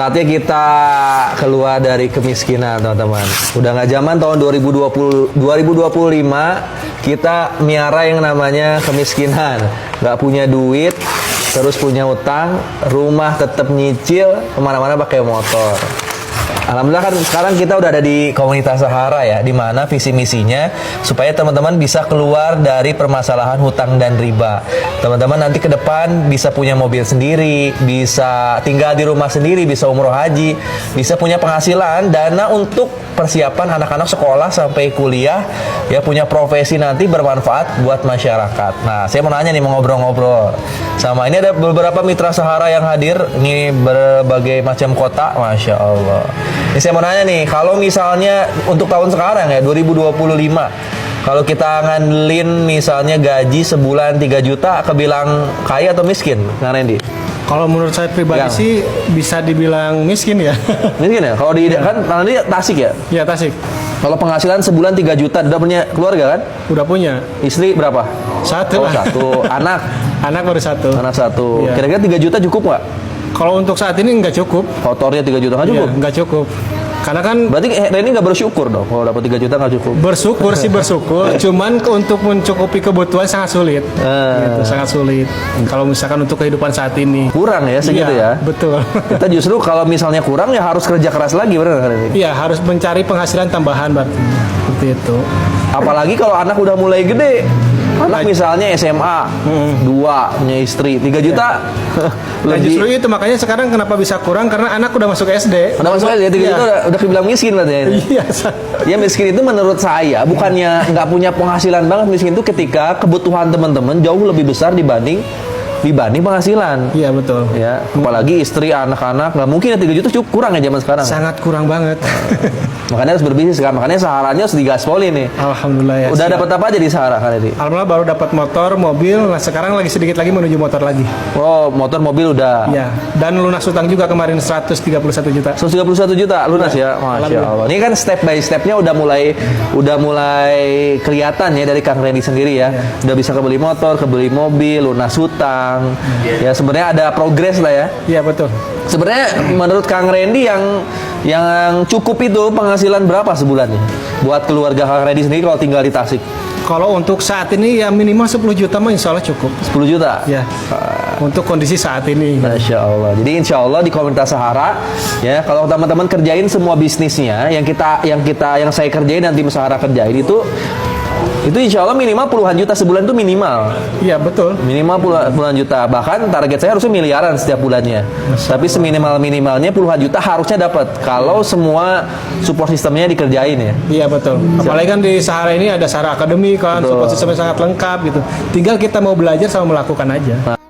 Saatnya kita keluar dari kemiskinan, teman-teman. Udah nggak zaman tahun 2025 kita miara yang namanya kemiskinan. Nggak punya duit, terus punya utang, rumah tetap nyicil, kemana-mana pakai motor. Alhamdulillah kan sekarang kita udah ada di komunitas Sahara ya, di mana visi misinya supaya teman-teman bisa keluar dari permasalahan hutang dan riba. Teman-teman nanti ke depan bisa punya mobil sendiri, bisa tinggal di rumah sendiri, bisa umroh haji, bisa punya penghasilan, dana untuk persiapan anak-anak sekolah sampai kuliah, ya punya profesi nanti bermanfaat buat masyarakat. Nah, saya mau nanya nih, mau ngobrol-ngobrol sama ini ada beberapa mitra Sahara yang hadir, ini berbagai macam kota, Masya Allah. Ini saya mau nanya nih, kalau misalnya untuk tahun sekarang ya 2025, kalau kita ngandelin misalnya gaji sebulan 3 juta, kebilang kaya atau miskin, Kang Randy? Kalau menurut saya pribadi sih bisa dibilang miskin ya. Miskin ya? Kalau di kan Kang Randy Tasik ya? Iya, Tasik. Kalau penghasilan sebulan 3 juta, udah punya keluarga kan? Udah punya. Istri berapa? Satu. Oh, satu. Anak? Anak baru satu. Anak satu. Iya. Kira-kira 3 juta cukup nggak? Kalau untuk saat ini nggak cukup. Kotornya 3 juta nggak cukup? Iya, nggak cukup. Karena kan Berarti Reni nggak bersyukur dong kalau dapat 3 juta nggak cukup? bersyukur sih bersyukur, cuman untuk mencukupi kebutuhan sangat sulit. Gitu, sangat sulit. Kalau misalkan untuk kehidupan saat ini. Kurang ya segitu Iya, ya? betul. Kita justru kalau misalnya kurang ya harus kerja keras lagi, benar nggak Reni? Iya, harus mencari penghasilan tambahan berarti. Seperti itu. Apalagi kalau anak udah mulai gede. Anak misalnya SMA, 2, punya istri, 3 juta. Nah, justru itu makanya sekarang kenapa bisa kurang, karena anak udah masuk SD. Udah masuk aja, 3 Iya. juta udah kebilang miskin berarti ya? Iya. Ya miskin itu menurut saya bukannya nggak punya penghasilan banget. Miskin itu ketika kebutuhan teman-teman jauh lebih besar dibanding penghasilan. Iya, betul. Ya, apalagi istri, anak-anak, nggak mungkin ya 3 juta cukup, kurang ya zaman sekarang. Sangat kurang banget. Makanya harus berbisnis kan, makanya Saharanya harus digaspolin nih. Alhamdulillah ya. Udah siap. dapat apa aja di Sahara kali ini? Alhamdulillah baru dapat motor, mobil. Nah, sekarang lagi sedikit lagi menuju motor lagi. Oh, motor, mobil udah. Iya. Dan lunas utang juga kemarin 131 juta. 131 juta lunas ya, Masya Allah. Ini kan step by stepnya udah mulai kelihatan ya dari Kang Randy sendiri ya. Udah bisa kebeli motor, kebeli mobil, lunas hutang. Ya sebenarnya ada progres lah ya. Iya, betul. Sebenarnya menurut Kang Randy yang cukup itu penghasilan berapa sebulannya buat keluarga Kang Randy sendiri kalau tinggal di Tasik? Kalau untuk saat ini ya minimal 10 juta mah insya Allah cukup. 10 juta? Ya. Untuk kondisi saat ini. Masya Allah. Jadi insya Allah di komunitas Sahara ya, kalau teman-teman kerjain semua bisnisnya yang saya kerjain dan tim Sahara kerjain itu insya Allah minimal puluhan juta sebulan itu minimal. Iya, betul. Minimal puluhan juta. Bahkan target saya harusnya miliaran setiap bulannya. Tapi seminimal-minimalnya puluhan juta harusnya dapat kalau semua support sistemnya dikerjain ya. Iya, betul. Apalagi kan di Sahara ini ada Sahara Academy kan, Betul. support sistemnya sangat lengkap gitu. Tinggal kita mau belajar sama melakukan aja.